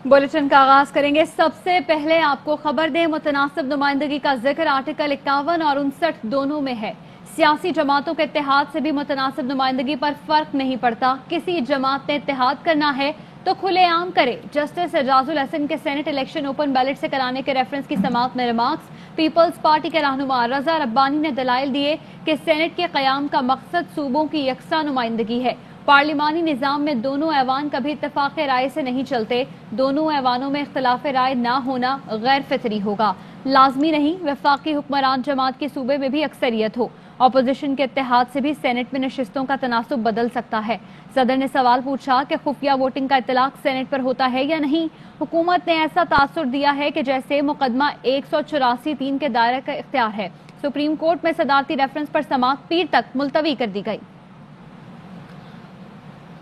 Bulletin का आगाज करेंगे। सबसे पहले आपको खबर दें, मुतनासिब नुमाइंदगी का जिक्र आर्टिकल 51 और 59 दोनों में है। सियासी जमातों के इत्तेहाद से भी मुतनासिब नुमाइंदगी पर फर्क नहीं पड़ता। किसी जमात ने इत्तेहाद करना है तो खुलेआम करे। जस्टिस एजाजुल हसन के सेनेट इलेक्शन ओपन बैलेट से कराने के रेफरेंस की समाअत में रिमार्क्स। पीपल्स पार्टी के रहनुमा रजा रब्बानी ने दलाइल दिए कि सेनेट के क़याम का मकसद सूबों की यकसा नुमाइंदगी है। पार्लिमानी निज़ाम में दोनों ऐवान कभी इत्तफाक़ राय से नहीं चलते। दोनों ऐवानों में इख्तलाफ राय ना होना गैर फितरी होगा। लाजमी नहीं वफाकी हुक्मरान जमात के सूबे में भी अक्सरियत हो। अपोजिशन के इत्तेहाद से भी सेनेट में नशिस्तों का तनासुब बदल सकता है। सदर ने सवाल पूछा कि खुफिया वोटिंग का इतलाक सेनेट पर होता है या नहीं। हुकूमत ने ऐसा तासुर दिया है कि जैसे मुकदमा 184(3) के दायरे का इख्तियार है। सुप्रीम कोर्ट में सदारती रेफरेंस पर समाअत पीर तक मुलतवी कर दी गई।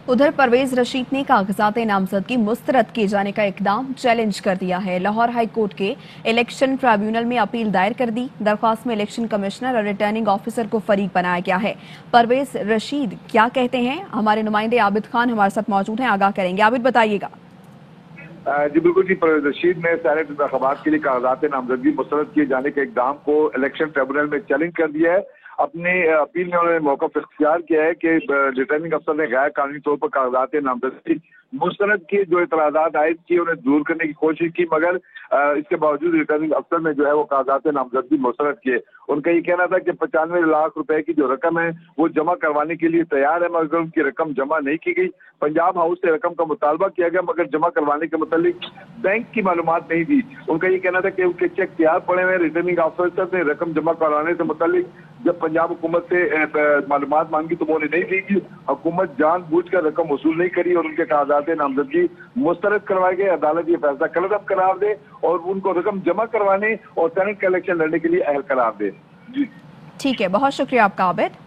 उधर परवेज रशीद ने कागजात नामजदगी मुस्तरद किए जाने का इकदाम चैलेंज कर दिया है। लाहौर हाई कोर्ट के इलेक्शन ट्राइब्यूनल में अपील दायर कर दी। दरख्वास्त में इलेक्शन कमिश्नर और रिटर्निंग ऑफिसर को फरीक बनाया गया है। परवेज रशीद क्या कहते हैं, हमारे नुमाइंदे आबिद खान हमारे साथ मौजूद हैं, आगाह करेंगे। आबिद बताइएगा। जी बिल्कुल जी, परवेज रशीद ने सेनेट इंतखाबात के लिए कागजात नामजदगी मुस्तरद किए जाने के इकदाम को इलेक्शन ट्रिब्यूनल में चैलेंज कर दिया है। अपनी अपील में उन्होंने मौक़िफ़ इख्तियार किया है कि रिटर्निंग अफसर ने गैर कानूनी तौर पर कागजात नामजदगी मुस्तरद किए, जो इतराज़ात आयद किए उन्हें दूर करने की कोशिश की, मगर इसके बावजूद रिटर्निंग अफसर ने जो है वो कागजात नामजदगी मुस्तरद किए। उनका ये कहना था कि 95 लाख रुपए की जो रकम है वो जमा करवाने के लिए तैयार है, मगर उनकी रकम जमा नहीं की गई। पंजाब हाउस से रकम का मुतालबा किया गया, मगर जमा करवाने के मुतालिक बैंक की मालूमात नहीं दी। उनका ये कहना था कि उनके चेक तैयार पड़े हुए। रिटर्निंग ऑफिसर ने रकम जमा करवाने से मुतालिक जब पंजाब हुकूमत से मालूमात मांगी तो वो उन्हें नहीं दी। हुकूमत जानबूझकर रकम वसूल नहीं करी और उनके कागजात नामजदगी मुस्तरद करवाए गए। अदालत ये फैसला कलअदब करार दे और उनको रकम जमा करवाने और सेनेट का इलेक्शन लड़ने के लिए अहल करार दे। जी ठीक है, बहुत शुक्रिया आपका आबिद।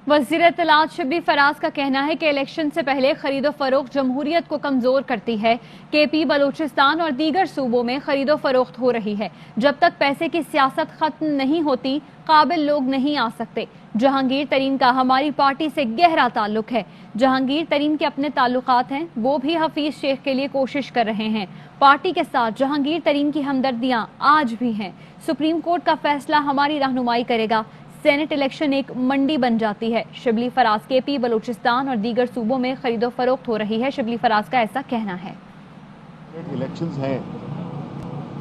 वज़ीर इत्तलात शिबली फराज का कहना है कि इलेक्शन से पहले खरीदो फरोख्त जमहूरियत को कमजोर करती है। केपी, बलूचिस्तान और दीगर सूबों में खरीदो फरोख्त हो रही है। जब तक पैसे की सियासत खत्म नहीं होती काबिल लोग नहीं आ सकते। जहांगीर तरीन का हमारी पार्टी से गहरा ताल्लुक है। जहांगीर तरीन के अपने ताल्लुकात हैं, वो भी हफीज शेख के लिए कोशिश कर रहे हैं। पार्टी के साथ जहांगीर तरीन की हमदर्दियां आज भी हैं। सुप्रीम कोर्ट का फैसला हमारी रहनुमाई करेगा। सेनेट इलेक्शन एक मंडी बन जाती है। शिबली फराज केपी, बलूचिस्तान और दीगर सूबों में खरीदो फरोख्त हो रही है। शिबली फराज का ऐसा कहना है। इलेक्शंस हैं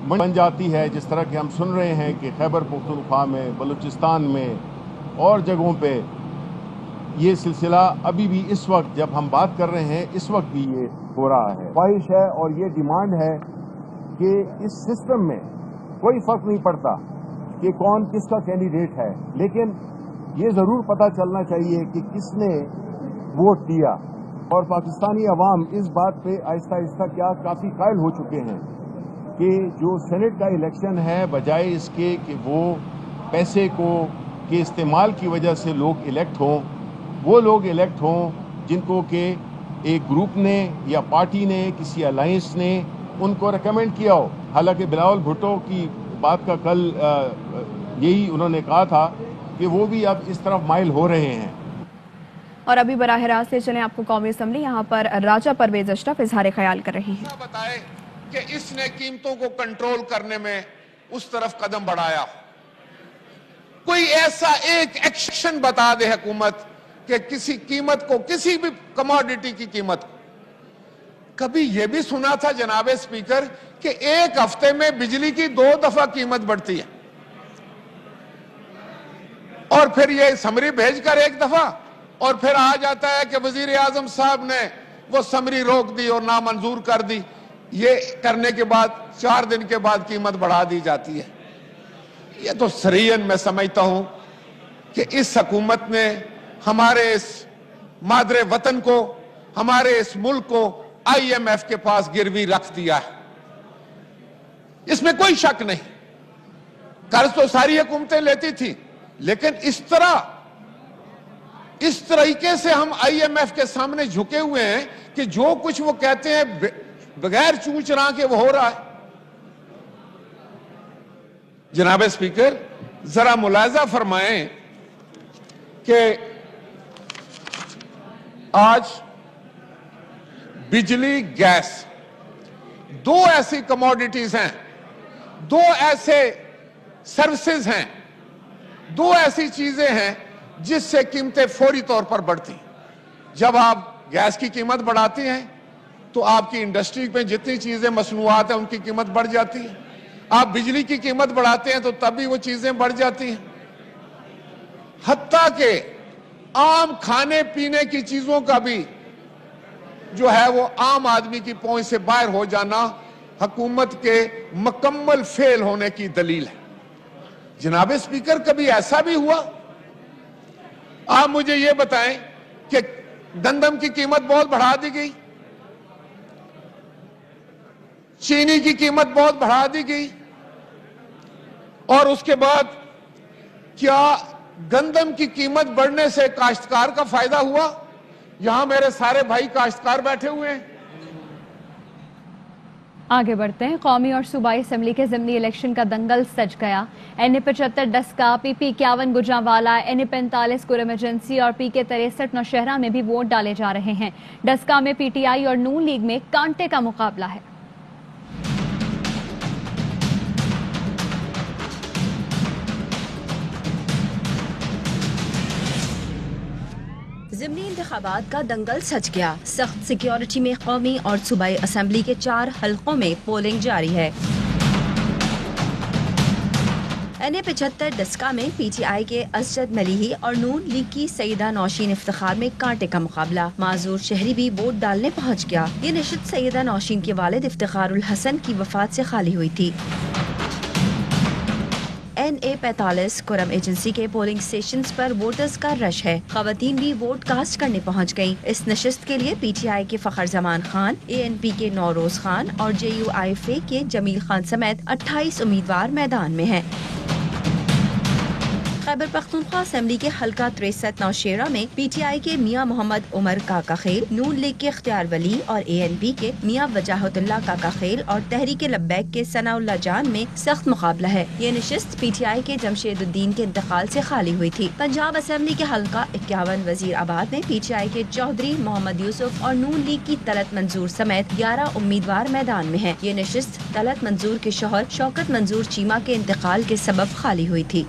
बन जाती है, जिस तरह के हम सुन रहे हैं कि खैबर पख्तूनख्वा में, बलूचिस्तान में और जगहों पे ये सिलसिला अभी भी इस वक्त जब हम बात कर रहे हैं इस वक्त भी ये हो रहा है। ख्वाहिश है और ये डिमांड है कि इस सिस्टम में कोई फर्क नहीं पड़ता कि कौन किसका कैंडिडेट है, लेकिन ये ज़रूर पता चलना चाहिए कि किसने वोट दिया। और पाकिस्तानी अवाम इस बात पे आहिस्ता आहिस्ता क्या काफ़ी कायल हो चुके हैं कि जो सेनेट का इलेक्शन है, बजाय इसके कि वो पैसे को के इस्तेमाल की वजह से लोग इलेक्ट हों, वो लोग इलेक्ट हों जिनको कि एक ग्रुप ने या पार्टी ने, किसी अलायंस ने उनको रेकमेंड किया हो। हालांकि बिलावल भुट्टो की बात का कल यही उन्होंने कहा था कि वो भी अब इस तरफ माइल हो रहे हैं। और अभी बराह रास्त ले चलें आपको कौमी असम्बली। यहाँ पर राजा परवेज अशरफ इजहार ख्याल कर रही हैं। बताए कि इसने कीमतों को कंट्रोल करने में उस तरफ कदम बढ़ाया। कोई ऐसा एक एक्शन बता दे हुकूमत कि किसी कीमत को, किसी भी कमोडिटी की कीमत को। कभी यह भी सुना था जनाबे स्पीकर कि एक हफ्ते में बिजली की 2 दफा कीमत बढ़ती है और फिर ये समरी भेजकर 1 दफा और फिर आ जाता है कि वजीर आजम साहब ने वो समरी रोक दी और नामंजूर कर दी। ये करने के बाद 4 दिन के बाद कीमत बढ़ा दी जाती है। ये तो सरीयन मैं समझता हूं कि इस हुकूमत ने हमारे इस मादरे वतन को, हमारे इस मुल्क को IMF के पास गिरवी रख दिया है। इसमें कोई शक नहीं। कर्ज तो सारी हुकूमतें लेती थी, लेकिन इस तरीके से हम IMF के सामने झुके हुए हैं कि जो कुछ वो कहते हैं बगैर चूं चरा के वो हो रहा है। जनाब स्पीकर, जरा मुलाजा फरमाएं कि आज बिजली, गैस, दो ऐसी कमोडिटीज हैं, दो ऐसे सर्विसेज हैं, दो ऐसी चीजें हैं जिससे कीमतें फौरी तौर पर बढ़ती। जब आप गैस की कीमत बढ़ाती हैं तो आपकी इंडस्ट्री में जितनी चीजें मसनूआत हैं उनकी कीमत बढ़ जाती है। आप बिजली की कीमत बढ़ाते हैं तो तब भी वो चीजें बढ़ जाती हैं। हत्ता के आम खाने पीने की चीजों का भी जो है वो आम आदमी की पहुंच से बाहर हो जाना हुकूमत के मुकम्मल फेल होने की दलील है। जनाब स्पीकर, कभी ऐसा भी हुआ? आप मुझे ये बताएं कि गंदम की कीमत बहुत बढ़ा दी गई, चीनी की कीमत बहुत बढ़ा दी गई, और उसके बाद क्या गंदम की कीमत बढ़ने से काश्तकार का फायदा हुआ? यहां मेरे सारे भाई काश्तकार बैठे हुए हैं। आगे बढ़ते हैं। कौमी और सूबाई असेंबली के ज़िमनी इलेक्शन का दंगल सज गया। NA-75 Daska, PP-51 Gujranwala, NA-45 Kurram agency और PK-63 नौशहरा में भी वोट डाले जा रहे हैं। डस्का में PTI और नून लीग में कांटे का मुकाबला है। ज़िमनी इंतखाबात का दंगल सज गया। सख्त सिक्योरिटी में कौमी और सूबाई असेंबली के 4 हलकों में पोलिंग जारी है। NA-75 डस्का में PTI के असजद मलीही और नून लीग की सईदा नौशीन इफ्तिखार में कांटे का मुकाबला। माजूर शहरी भी वोट डालने पहुंच गया। ये नशिस्त सईदा नौशीन के वालिद इफ्तिखारुल हसन की वफात से खाली हुई थी। NA-45 कुरम एजेंसी के पोलिंग स्टेशंस पर वोटर्स का रश है। खवातीन भी वोट कास्ट करने पहुंच गयीं। इस नशिस्त के लिए PTI के फखर जमान खान, ANP के नौरोज खान और JUIFA के जमील खान समेत 28 उम्मीदवार मैदान में हैं। खैबर पख्तूनख्वा असेंबली के हल्का 63 नौशेरा में PTI के मियां मोहम्मद उमर काका खेल, नून लीग के इख्तियार वली और ANP के मियां वजाहतुल्लाह काका खेल और तहरीक लब्बैक के सनाउल्लाह जान में सख्त मुकाबला है। ये नशिस्त PTI के जमशेदुद्दीन के इंतकाल से खाली हुई थी। पंजाब असेंबली के हल्का 51 वजीर आबाद में PTI के चौधरी मोहम्मद यूसुफ और नून लीग की तलत मंजूर समेत 11 उम्मीदवार मैदान में हैं। ये नशिस्त तलत मंजूर के शौहर शौकत मंजूर चीमा के इंतकाल के सबब खाली हुई थी।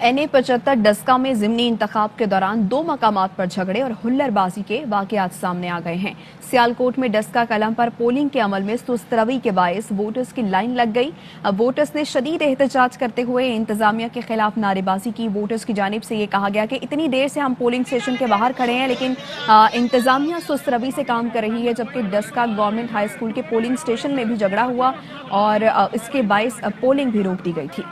NA-75 डस्का में ज़िमनी इंतखाब के दौरान 2 मकामात पर झगड़े और हुल्लड़बाजी के वाक़यात सामने आ गए हैं। सियालकोट में डस्का कलम पर पोलिंग के अमल में सुस्त रवि के बायस वोटर्स की लाइन लग गई। अब वोटर्स ने शदीद एहतजाज करते हुए इंतजामिया के खिलाफ नारेबाजी की। वोटर्स की जानिब से ये कहा गया कि इतनी देर से हम पोलिंग स्टेशन के बाहर खड़े हैं लेकिन इंतजामिया सुस्त रवि से काम कर रही है, जबकि डस्का गवर्नमेंट हाई स्कूल के पोलिंग स्टेशन में भी झगड़ा हुआ और इसके बायस पोलिंग भी रोक दी गई थी।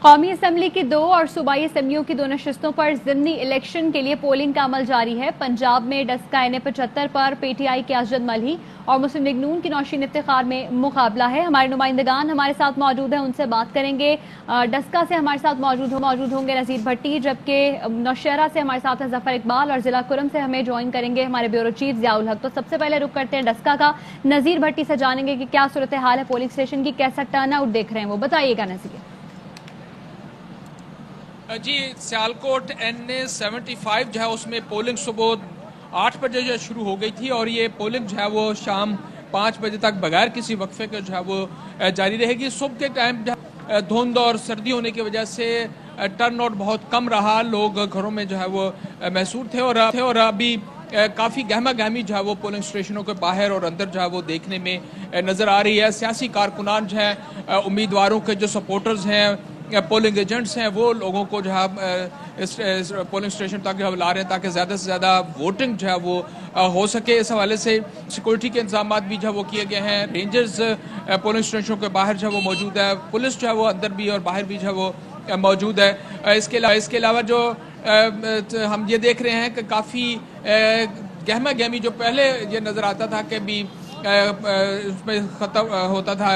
कौमी असेंबली की 2 और सूबाई असेंबलियों की 2 नशिस्तों पर ज़िमनी इलेक्शन के लिए पोलिंग का अमल जारी है। पंजाब में डस्का NA-75 पर PTI के असजद मलही और मुस्लिम लीग नून की नौशीन इफ्तिखार में मुकाबला है। हमारे नुमाइंदगान हमारे साथ मौजूद हैं, उनसे बात करेंगे। डस्का से हमारे साथ मौजूद होंगे नज़ीर भट्टी, जबकि नौशहरा से हमारे साथ हैं जफर इकबाल और जिला कुरम से हमें ज्वाइन करेंगे हमारे ब्यूरो चीफ ज़ियाउल हक। तो सबसे पहले रुक करते हैं डस्का का। नज़ीर भट्टी से जानेंगे कि क्या सूरत हाल है पोलिंग स्टेशन की, कैसा टर्नआउट देख रहे हैं वो बताइएगा नज़ीर। जी, सियालकोट NA-75 जो है उसमें पोलिंग सुबह 8 बजे जो शुरू हो गई थी और ये पोलिंग जो है वो शाम 5 बजे तक बगैर किसी वक्फे के जो है वो जारी रहेगी। सुबह के टाइम धुंध और सर्दी होने की वजह से टर्नआउट बहुत कम रहा, लोग घरों में जो है वो महसूर थे और अभी काफ़ी गहमा गहमी जो है वो पोलिंग स्टेशनों के बाहर और अंदर जो है वो देखने में नज़र आ रही है। सियासी कारकुनान जो है, उम्मीदवारों के जो सपोर्टर्स हैं, पोलिंग एजेंट्स हैं, वो लोगों को जो है इस पोलिंग स्टेशन तक जो ला रहे हैं ताकि ज़्यादा से ज़्यादा वोटिंग जो है वो हो सके। इस हवाले से सिक्योरिटी के इंतजाम भी जो है वो किए गए हैं। रेंजर्स पोलिंग स्टेशनों के बाहर जो है वो मौजूद है, पुलिस जो है वो अंदर भी और बाहर भी जो है वो मौजूद है। इसके अलावा जो हम ये देख रहे हैं कि काफ़ी गहमा गहमी जो पहले ये नज़र आता था कि भी उसमें ख़त्म होता था,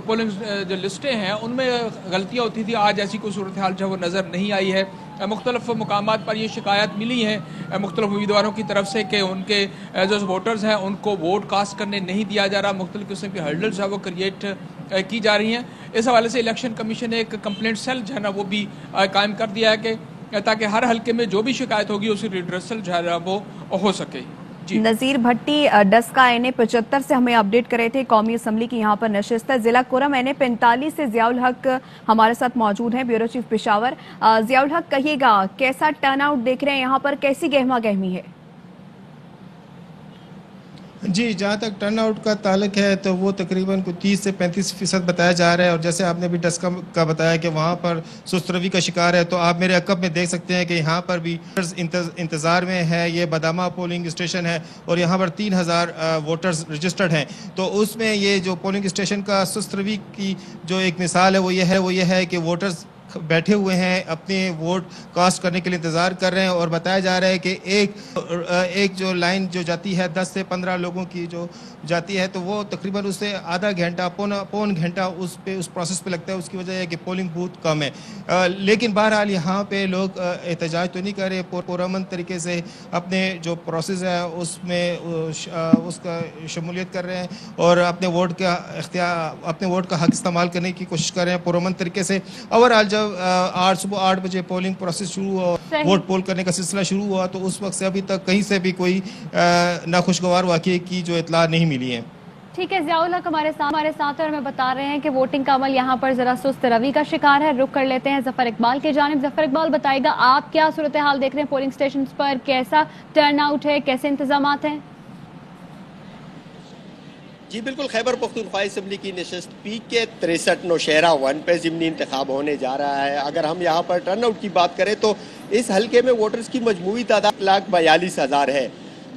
पोलिंग जो लिस्टें हैं उनमें गलतियाँ होती थी, आज ऐसी कोई सूरत हाल जो वो नज़र नहीं आई है। मुख्तलिफ मकामात पर ये शिकायत मिली है मुख्तलिफ उम्मीदवारों की तरफ से कि उनके जो वोटर्स हैं उनको वोट कास्ट करने नहीं दिया जा रहा, मुख्तलिफ किस्म की हर्डल्स है वो क्रिएट की जा रही हैं। इस हवाले से इलेक्शन कमीशन ने एक कंप्लेंट सेल जो है ना वो भी कायम कर दिया है कि ताकि हर हल्के में जो भी शिकायत होगी उसकी रिड्रेसल जो है वो हो सके। जी नजीर भट्टी डस्का NA 75 से हमें अपडेट कर रहे थे। कौमी असम्बली की यहाँ पर नशिस्त है। जिला कुरम NA 45 से जियाउल हक हमारे साथ मौजूद हैं, ब्यूरो चीफ पेशावर। जियाउल हक, कहिएगा कैसा टर्न आउट देख रहे हैं यहाँ पर, कैसी गहमा गहमी है? जी, जहाँ तक टर्न आउट का ताल्लुक है तो वो तकरीबन 30 से 35% बताया जा रहा है। और जैसे आपने भी डस्का का बताया कि वहाँ पर सुस्त रवी का शिकार है, तो आप मेरे अकब में देख सकते हैं कि यहाँ पर भी इंतज़ार में है। ये बदामा पोलिंग स्टेशन है और यहाँ पर 3000 वोटर्स रजिस्टर्ड हैं। तो उसमें ये जो पोलिंग स्टेशन का सुस्त रवी की जो एक मिसाल है वो ये है कि वोटर्स बैठे हुए हैं, अपने वोट कास्ट करने के लिए इंतज़ार कर रहे हैं। और बताया जा रहा है कि एक जो लाइन जो जाती है 10 से 15 लोगों की जो जाती है, तो वो तकरीबन उससे आधा घंटा पौन घंटा उस प्रोसेस पे लगता है। उसकी वजह है कि पोलिंग बूथ कम है। लेकिन बहरहाल यहाँ पे लोग एहतजाज तो नहीं कर रहे, पुरअमन तरीके से अपने जो प्रोसेस है उसमें उसका शमूलियत कर रहे हैं और अपने वोट का हक इस्तेमाल करने की कोशिश कर रहे हैं पुरअमन तरीके से। ओवरऑल जब सुबह 8 बजे पोलिंग प्रोसेस शुरू हुआ, वोट पोल करने का सिलसिला शुरू हुआ, तो उस वक्त से अभी तक कहीं से भी कोई नाखुशगवार वाक़ये की जो इत्तला नहीं मिली है। ठीक है, जियाउल हक हमारे साथ और हमें बता रहे हैं कि वोटिंग का अमल यहाँ पर जरा सुस्त रवी का शिकार है। रुक कर लेते हैं जफर इकबाल की जानिब। जफर इकबाल, बताइएगा आप क्या सूरत हाल देख रहे हैं पोलिंग स्टेशन पर, कैसा टर्न आउट है, कैसे इंतजामात हैं? जी बिल्कुल, खैबर पख्तूनख्वा असम्बली की नशिस्त PK 63 नौशहरा 1 पे ज़िमनी इंतखाब होने जा रहा है। अगर हम यहाँ पर टर्न आउट की बात करें तो इस हल्के में वोटर्स की मजमूई तादाद 1,42,000 है।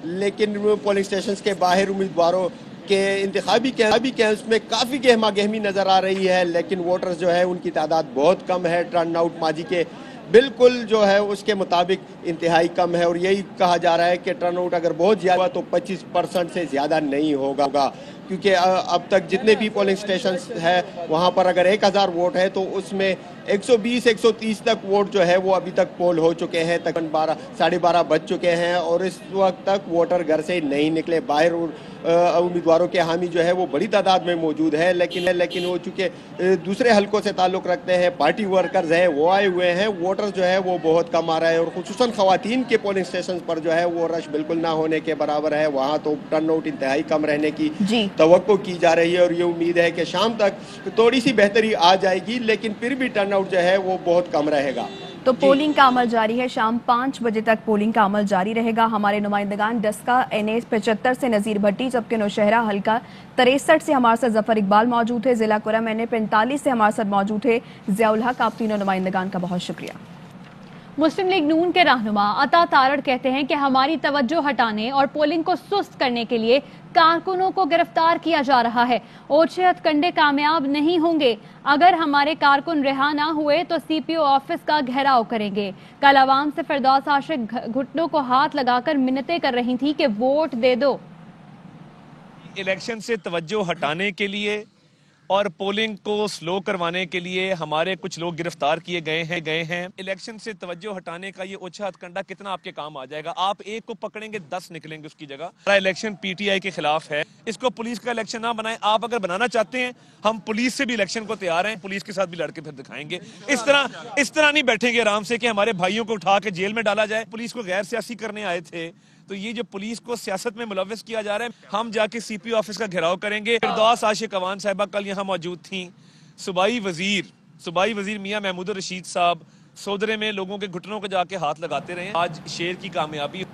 लेकिन पोलिंग स्टेशन के बाहर उम्मीदवारों के इंतखाबी कैंप्स में काफ़ी गहमा गहमी नज़र आ रही है। लेकिन वोटर्स जो है उनकी तादाद बहुत कम है। टर्न आउट माजी के बिल्कुल जो है उसके मुताबिक इंतहाई कम है। और यही कहा जा रहा है कि टर्न आउट अगर बहुत ज़्यादा हुआ तो 25% से ज़्यादा नहीं होगा, क्योंकि अब तक जितने भी पोलिंग स्टेशन है वहाँ पर अगर 1000 वोट है तो उसमें 120-130 तक वोट जो है वो अभी तक पोल हो चुके हैं। तकरीबन 12:30 बज चुके हैं और इस वक्त तक वोटर घर से नहीं निकले। बाहर उम्मीदवारों के हामी जो है वो बड़ी तादाद में मौजूद है। लेकिन वो चूँकि दूसरे हलकों से ताल्लुक़ रखते हैं, पार्टी वर्कर्स हैं, वो आए हुए हैं। वोटर जो है वो बहुत कम आ रहा है और खुसूसन ख़वातीन के पोलिंग स्टेशन पर जो है वो रश बिल्कुल ना होने के बराबर है। वहाँ तो टर्न आउट इंतहाई कम रहने की तवक्को की जा रही है और ये उम्मीद है कि शाम तक थोड़ी सी बेहतरी आ जाएगी, लेकिन फिर भी टर्न आउट जो है वो बहुत कम रहेगा। तो पोलिंग का अमल जारी है, शाम 5 बजे तक पोलिंग का अमल जारी रहेगा। हमारे नुमाइंदगान डस्का NA 75 से नजीर भट्टी, जबकि नौशहरा हल्का 63 से हमारे साथ जफर इकबाल मौजूद है। जिला कुरम NA 45 से हमारे साथ मौजूद है जियाउल हक। आप तीनों नुमाइंदगान का बहुत शुक्रिया। मुस्लिम लीग नून के रहनुमा अता तारड़ कहते हैं कि हमारी तवज्जो हटाने और पोलिंग को सुस्त करने के लिए कारकुनों को गिरफ्तार किया जा रहा है। ओछे हथकंडे कामयाब नहीं होंगे। अगर हमारे कारकुन रिहा ना हुए तो CPO ऑफिस का घेराव करेंगे। कल अवाम से फिरदौस आशिक घुटनों को हाथ लगाकर मिन्नतें कर रही थी कि वोट दे दो। इलेक्शन से तवज्जो हटाने के लिए और पोलिंग को स्लो करवाने के लिए हमारे कुछ लोग गिरफ्तार किए गए हैं। इलेक्शन से तवज्जो हटाने का ये ओछा हथकंडा कितना आपके काम आ जाएगा? आप एक को पकड़ेंगे 10 निकलेंगे उसकी जगह। इलेक्शन PTI के खिलाफ है, इसको पुलिस का इलेक्शन ना बनाए। आप अगर बनाना चाहते हैं, हम पुलिस से भी इलेक्शन को तैयार हैं, पुलिस के साथ भी लड़के फिर दिखाएंगे। इस तरह नहीं बैठेंगे आराम से कि हमारे भाइयों को उठा के जेल में डाला जाए। पुलिस को गैर सियासी करने आए थे, तो ये जो पुलिस को सियासत में मुलव्वस किया जा रहा है, हम जाके CPO ऑफिस का घेराव करेंगे। फिरदौस आशिक अवान साहिबा कल यहाँ मौजूद थी। सूबाई वजीर मियां महमूद रशीद साहब सोदरे में लोगों के घुटनों को जाके हाथ लगाते रहे। आज शेर की कामयाबी।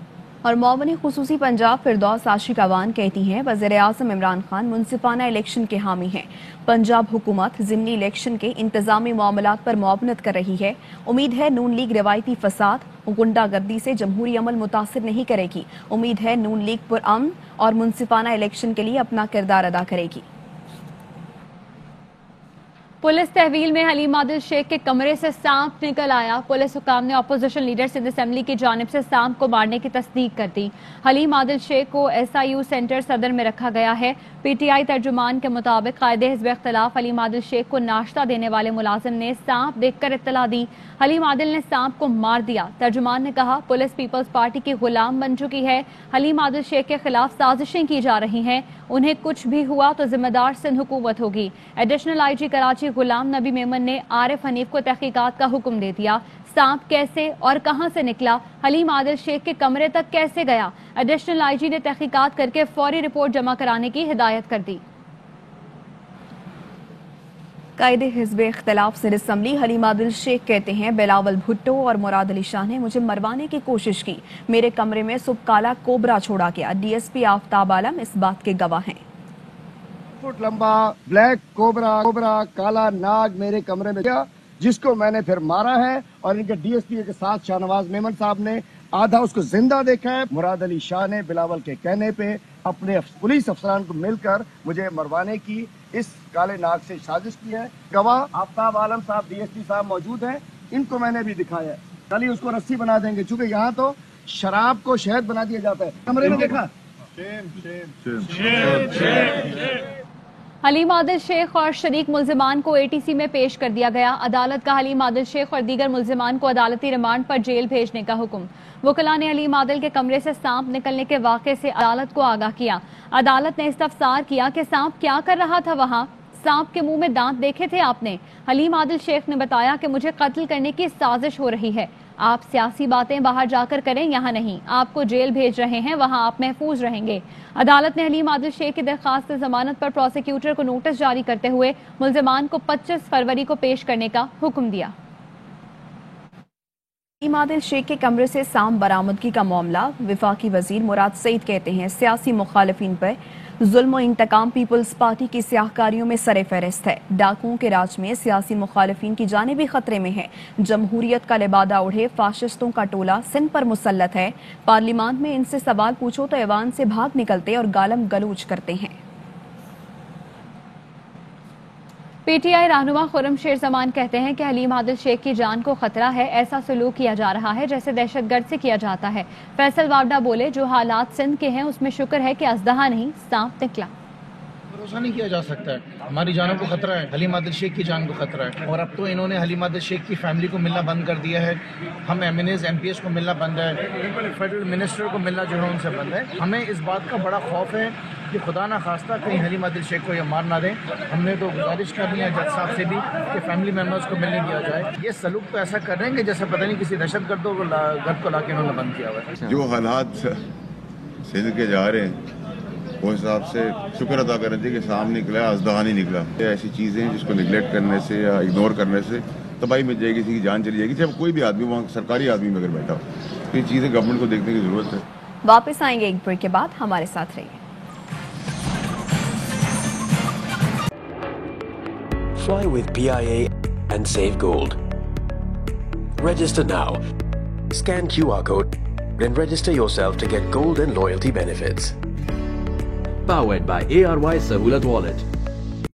और मौमनी खुसूसी पंजाब फिरदौस आशिक अवान कहती हैं वज़ीर आज़म इमरान खान मुनसिफाना इलेक्शन के हामी हैं। पंजाब हुकूमत ज़िमनी इलेक्शन के इंतजामी मामलात पर मुआवनत कर रही है। उम्मीद है नून लीग रवायती फसाद गुंडागर्दी से जमहूरी अमल मुतासिर नहीं करेगी। उम्मीद है नून लीग पुरअमन और मुनसिफाना इलेक्शन के लिए अपना किरदार अदा करेगी। पुलिस तहवील में हलीम आदिल शेख के कमरे से सांप निकल आया। पुलिस हुकाम ने अपोजिशन लीडर सिंध असेंबली की जानिब से सांप को मारने की तस्दीक कर दी। हलीम आदिल शेख को SIU सेंटर सदर में रखा गया है। PTI तर्जुमान के मुताबिक कायदे हिज़्ब इख्तिलाफ हलीम आदिल शेख को नाश्ता देने वाले मुलाजिम ने सांप देखकर इत्तला दी। हलीम आदिल ने सांप को मार दिया। तर्जुमान ने कहा पुलिस पीपल्स पार्टी की गुलाम बन चुकी है। हलीम आदिल शेख के खिलाफ साजिशें की जा रही हैं। उन्हें कुछ भी हुआ तो जिम्मेदार सिंध हुकूमत होगी। एडिशनल IG कराची गुलाम नबी मेमन ने आरिफ हनीफ को तहकीकात का हुक्म दे दिया। सांप कैसे और कहां से निकला, हलीम आदिल शेख के कमरे तक कैसे गया। एडिशनल आईजी ने तहकीकात करके फौरी रिपोर्ट जमा कराने की हिदायत कर दी। कायदे हिज़्ब इख्तिलाफ सिर असम्बली हलीम आदिल शेख कहते हैं, बिलावल भुट्टो और मुराद अली शाह ने मुझे मरवाने की कोशिश की। मेरे कमरे में सुबह काला कोबरा छोड़ा गया। डीएसपी आफ्ताब आलम इस बात के गवाह हैं। फुट लंबा ब्लैक कोबरा काला नाग मेरे कमरे में गया, जिसको मैंने फिर मारा है। और इनके डीएसपी के साथ शाहनवाज मेमन साहब ने आधा उसको जिंदा देखा है। मुराद अली शाह ने बिलावल के कहने पे अपने पुलिस अफसरान को मिलकर मुझे मरवाने की इस काले नाग से साजिश की है। गवाह आफ्ताब आलम साहब डीएसपी साहब मौजूद हैं, इनको मैंने भी दिखाया है। कल ही उसको रस्सी बना देंगे, चूंकि यहाँ तो शराब को शहद बना दिया जाता है। कमरे में देखा हलीम आदिल शेख और शरीक मुल्जिमान को एटीसी में पेश कर दिया गया। अदालत का हलीम आदिल शेख और दीगर मुल्जिमान को अदालती रिमांड पर जेल भेजने का हुक्म। वकला ने हलीम आदिल के कमरे से सांप निकलने के वाक़े से अदालत को आगाह किया। अदालत ने इस्तफसार किया कि सांप क्या कर रहा था वहाँ, सांप के मुंह में दांत देखे थे आपने। हलीम आदिल शेख ने बताया कि मुझे कत्ल करने की साजिश हो रही है। आप सियासी बातें बाहर जाकर करें, यहाँ नहीं। आपको जेल भेज रहे हैं, वहाँ आप महफूज रहेंगे। अदालत ने हलीम आदिल शेख की दरखास्त जमानत पर प्रोसिक्यूटर को नोटिस जारी करते हुए मुल्जिमान को 25 फरवरी को पेश करने का हुक्म दिया। हलीम आदिल शेख के कमरे से सांप बरामदगी का मामला वफाकी वजीर मुराद सईद कहते हैं, सियासी मुखालिफिन पर जुल्म और इंतकाम पीपल्स पार्टी की सियाहकारियों में सरे फहरिस्त है। डाकुओं के राज में सियासी मुखालिफिन की जानें भी खतरे में है। जमहूरियत का लिबादा उड़े फाशिस्तों का टोला सिंध पर मुसल्लत है। पार्लियामान में इनसे सवाल पूछो तो ऐवान से भाग निकलते और गालम गलूच करते हैं। पीटीआई रहनुमा खुर्रम शेर जमान कहते हैं कि हलीम आदिल शेख की जान को खतरा है। ऐसा सलूक किया जा रहा है जैसे दहशतगर्द से किया जाता है। फैसल वावडा बोले, जो हालात सिंध के हैं उसमें शुक्र है कि अजदहा नहीं सांप निकला। भरोसा नहीं किया जा सकता है, हमारी जानों को खतरा है, हलीम आदिल शेख की जान को खतरा है। और अब तो इन्होंने हलीम आदिल शेख की फैमिली को मिलना बंद कर दिया है। हम एमएनएज एमपीएस को मिलना बंद है, फेडरल मिनिस्टर को मिलना जो है उनसे बंद है। हमें इस बात का बड़ा खौफ है कि खुदा ना खास्ता कहीं हलीम आदिल शेख को ये मार ना दें। हमने तो गुजारिश करनी है जज साहब से भी कि फैमिली मेम्बर्स को मिलने दिया जाए। ये सलूक तो ऐसा कर रहे हैं कि जैसे पता नहीं किसी दहशतगर्दों को घर को ला के इन्होंने बंद किया हुआ है। जो हालात सिंध के जा रहे हैं उस हिसाब से शुक्र अदा करना चाहिए कि सामने निकला, अजदहा नहीं निकला। ऐसी चीज़ें जिसको निगलेक्ट करने से या इग्नोर करने से तबाही मच जाएगी, किसी की जान चली जाएगी, चाहे कोई भी आदमी वहाँ सरकारी आदमी में अगर बैठा हो। तो ये चीज़ें गवर्नमेंट को देखने की ज़रूरत है। वापस आएंगे एक ब्रेक के बाद, हमारे साथ रहिए। Fly with PIA and save gold. Register now. Scan QR code, then register yourself to get gold and loyalty benefits. Powered by ARY Sahulat Wallet.